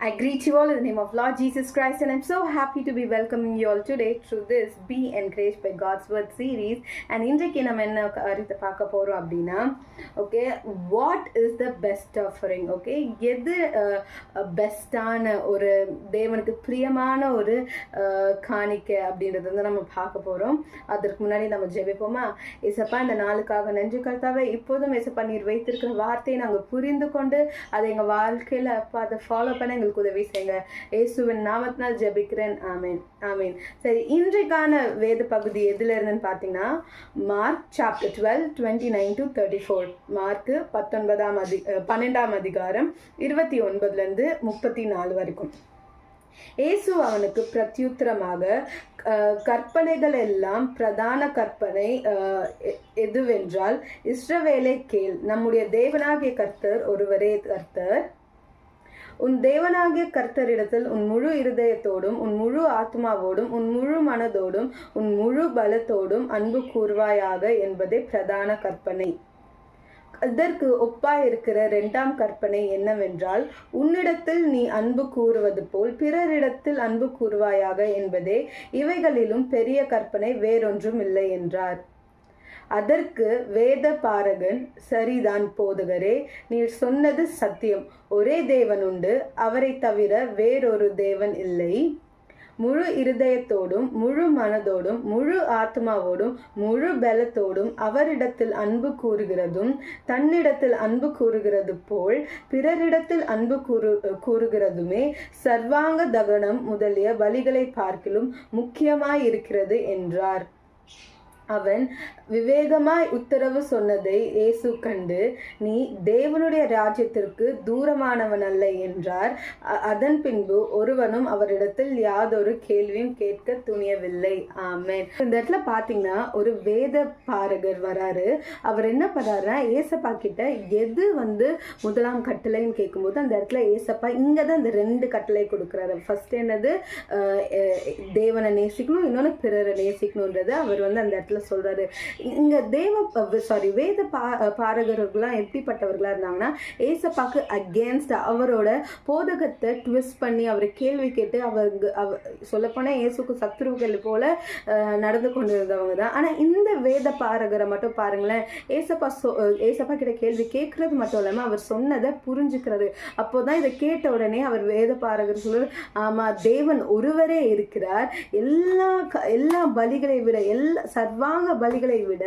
I greet you all in the name of Lord Jesus Christ, and I'm so happy to be welcoming you all today through this Be Encouraged by God's Word series. And இன்றைக்கு நம்ம என்ன காரியத்தை பார்க்க போறோம் அப்படின்னா, okay, what is the best offering? Okay, எது பெஸ்டான ஒரு தேவனுக்கு பிரியமான ஒரு காணிக்கை அப்படின்றது வந்து நம்ம பார்க்க போறோம். அதற்கு முன்னாடி நம்ம ஜெபிப்போமா? ஏசப்பா, இந்த நாளுக்காக நன்றி கர்த்தாவே. இப்போதும் ஏசப்பா நீர் வைத்திருக்கிற வார்த்தையை நாங்கள் புரிந்து கொண்டு அதை எங்கள் வாழ்க்கையில் அப்பா அதை ஃபாலோ பண்ண எங்களுக்கு உதவி செய்யுங்க. இயேசுவின் நாமத்தினால் ஜெபிக்கிறேன். ஆமீன் ஆமீன். சரி, இன்றைக்கான வேத பகுதி எதுல இருந்துன்னு பார்த்தீங்கன்னா, மார்க் சாப்டர் 12 29 to 34. மார்க்கு 12ஆம் அதிகாரம் 29 34 வரைக்கும். இயேசு அவனுக்கு பிரத்யுத்தரமாக, கற்பனைகள் எல்லாம் பிரதான கற்பனை எதுவென்றால், இஸ்ரவேலை கேள், நம்முடைய தேவனாகிய கர்த்தர் ஒருவரே கர்த்தர். உன் தேவனாகிய கர்த்தரிடத்தில் உன் முழு இருதயத்தோடும் உன் முழு ஆத்மாவோடும் உன் முழு மனதோடும் உன் முழு பலத்தோடும் அன்பு கூர்வாயாக என்பதே பிரதான கற்பனை. இதற்கு ஒப்பாயிருக்கிற இரண்டாம் கற்பனை என்னவென்றால், உன்னிடத்தில் நீ அன்பு கூறுவது போல் பிறரிடத்தில் அன்பு கூறுவாயாக என்பதே. இவைகளிலும் பெரிய கற்பனை வேறொன்றும் இல்லை என்றார். அதற்கு வேத பாரகன், சரிதான் போதகரே, நீர் சொன்னது சத்தியம். ஒரே தேவன் உண்டு, அவரை தவிர வேறொரு தேவன் இல்லை. முழு இருதயத்தோடும் முழு மனதோடும் முழு ஆத்மாவோடும் முழு பலத்தோடும் அவரிடத்தில் அன்பு கூறுகிறதும் தன்னிடத்தில் அன்பு கூறுகிறது போல் பிறரிடத்தில் அன்பு கூறுகிறதுமே சர்வாங்க தகனம் முதலிய பலிகளை பார்க்கிலும் முக்கியமாயிருக்கிறது என்றார். அவன் விவேகமாய் உத்தரவு சொன்னதை இயேசு கண்டு, நீ தேவனுடைய ராஜ்யத்திற்கு தூரமானவன் அல்ல என்றார். அதன் பின்பு ஒருவனும் அவரிடத்தில் யாதொரு கேள்வியும் கேட்க துணியவில்லை. ஆமென். இந்த இடத்துல பாத்தீங்கன்னா ஒரு வேத பாரகர் வராரு. அவர் என்ன பண்றாருன்னா, ஏசப்பா கிட்ட எது முதலாம் கட்டளைன்னு கேட்கும்போது அந்த இடத்துல ஏசப்பா இங்கதான் இந்த ரெண்டு கட்டளை கொடுக்குறாரு. ஃபர்ஸ்ட் என்னது, தேவனை நேசிக்கணும், இன்னொன்னு பிறரை நேசிக்கணும்ன்றது அவர் அந்த இடத்துல சொல்றாரு. இங்க வேத பாரகர்கள்லாம் எப்படிப்பட்டவர்களா இருந்தாங்கன்னா, ஏசப்பாக்கு அகேன்ஸ்ட் அவரோட போதகத்தை ட்விஸ்ட் பண்ணி அவரை கேள்வி கேட்டு சொல்லப்போனா இயேசுக்கு சத்துருக்கள் போல நடந்து கொண்டிருந்தவங்க தான். ஆனா இந்த வேத பாரகரை மட்டும் பாருங்களேன், ஏசப்பா கிட்ட கேள்வி கேட்கறது மட்டும் இல்லாம அவர் சொன்னதை புரிஞ்சுக்கிறாரு. அப்போதான் இதை கேட்ட உடனே அவர் வேத பாரகர் சொல்றாரு, ஆமா, தேவன் ஒருவரே இருக்கிறார், எல்லா பலிகளை விட சர்வாங்க பலிகளை விட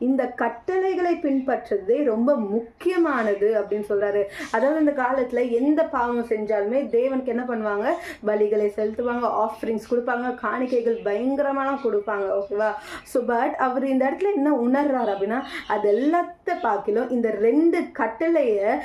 இந்த கட்டளைகளை பின்பற்றதே ரொம்ப முக்கியமானது அப்படின்னு சொல்றாரு. அதாவது இந்த காலத்துல எந்த பாவம் செஞ்சாலுமே தேவனுக்கு என்ன பண்ணுவாங்க, பலிகளை செலுத்துவாங்க, ஆஃபரிங்ஸ் கொடுப்பாங்க, காணிக்கைகள் பயங்கரமான கொடுப்பாங்க. ஓகேவா? ஸோ பட் அவர் இந்த இடத்துல என்ன உணர்றாரு அப்படின்னா, அது எல்லாத்த பார்க்கலும் இந்த ரெண்டு கட்டளைய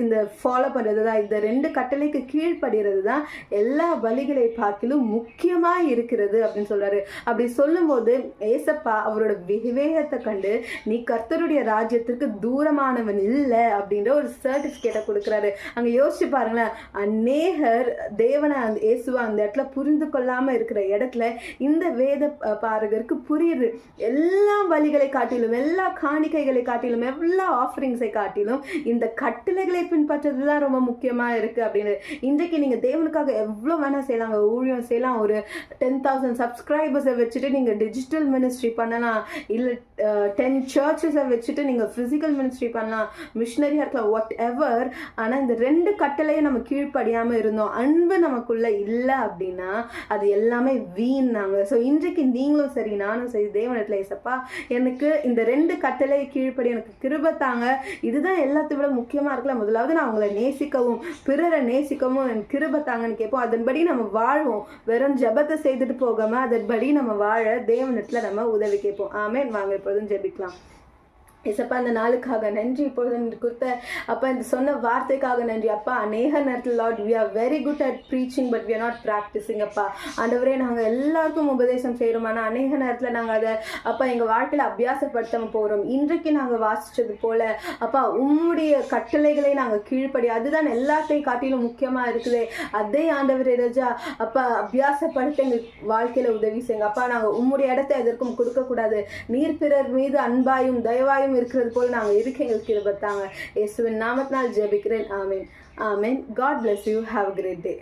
இந்த ஃபாலோ பண்றது தான், இந்த ரெண்டு கட்டளைக்கு கீழ்படுகிறது தான் எல்லா பலிகளை பார்க்கலும் முக்கியமா இருக்கிறது அப்படின்னு சொல்றாரு. அப்படி சொல்லும் போது ஏசப்பா அவரோட விவேகத்தை கண்டு, நீ கர்த்தருடைய ராஜ்யத்திற்கு தூரமானவன் இல்லை அப்படின்ற ஒரு சர்டிபிகேட்டை கொடுக்கிறாரு. அங்க யோசிச்சு பாருங்களேன், அநேகர் தேவனை இயேசுவா அந்த இடத்துல புரிந்து கொள்ளாம இருக்கிற இடத்துல இந்த வேத பாரகருக்கு புரியுது. எல்லா பலிகளை காட்டிலும், எல்லா காணிக்கைகளை காட்டிலும், எல்லா ஆஃபரிங்ஸை காட்டிலும் இந்த கட்டளைகளை பின்பற்றதுதான் ரொம்ப முக்கியமா இருக்கு அப்படின்னு. இன்றைக்கு நீங்க தேவனுக்காக எவ்வளவு வேணா செய்யலாம், ஊழியம் செய்யலாம், ஒரு 10,000 சப்ஸ்கிரைபர்ஸை வச்சுட்டு நீங்க டிஜிட்டல் மினிஸ்ட்ரி பண்ணலாம், இல்ல 10 சர்ச்சஸை வச்சுட்டு நீங்க பிசிக்கல் மினிஸ்ட்ரி பண்ணலாம், மிஷனரியா இருக்கலாம், வாட் எவர். ஆனா இந்த ரெண்டு கட்டளையும் நம்ம கீழ்ப்படியாம இருந்தோம், அன்பு நமக்குள்ள இல்லை அப்படின்னா அது எல்லாமே வீணாங்க. ஸோ இன்றைக்கு நீங்களும் சரி, நானும் சரி, தேவனிடத்துல ஏசப்பா எனக்கு இந்த ரெண்டு கட்டளையை கீழ்ப்படி எனக்கு கிருபை தாங்க, இதுதான் எல்லாத்தை விட முக்கியமா இருக்குல்ல. முதலாவது நான் அவங்களை நேசிக்கவும் பிறரை நேசிக்கவும் எனக்கு கிருபை தாங்கன்னு கேட்போம். அதன்படி நம்ம வாழ்வோம். வெறும் ஜெபத்தை செய்துட்டு போகாம அதன்படி நம்ம வாழ தேவனிடத்துல நம்ம உதவி கேட்போம். ஆமென். வாங்க இப்பொழுதும் ஜெபிக்கலாம். ஏசப்பா, இந்த நாளுக்காக நன்றி. இப்பொழுது கொடுத்த அப்பா இந்த சொன்ன வார்த்தைக்காக நன்றி அப்பா. அநேக நேரத்தில் Lord we are very good at preaching but we are not practicing அப்பா. ஆண்டவரே, நாங்கள் எல்லாருக்கும் உபதேசம் செய்கிறோம், ஆனால் அநேக நேரத்தில் நாங்கள் அதை அப்பா எங்கள் வாழ்க்கையில் அபியாசப்படுத்த போகிறோம். இன்றைக்கு நாங்கள் வாசித்தது போல அப்பா உம்முடைய கட்டளைகளை நாங்கள் கீழ்ப்படி, அதுதான் எல்லாத்தையும் காட்டிலும் முக்கியமாக இருக்குது. அதே ஆண்டவரே ராஜா அப்பா அபியாசப்படுத்த எங்கள் வாழ்க்கையில் உதவி செய்யுங்க அப்பா. நாங்கள் உம்முடைய இடத்தை எதற்கும் கொடுக்கக்கூடாது. நீர் பிறர் மீது அன்பாயும் தயவாயும் இருக்கிறது போல நாங்கள் இருக்க எங்களுக்கு கிருபை தாங்க. இயேசுவின் நாமத்தினால் ஜெபிக்கிறேன். ஆமென். Amen. God bless you. Have a great day.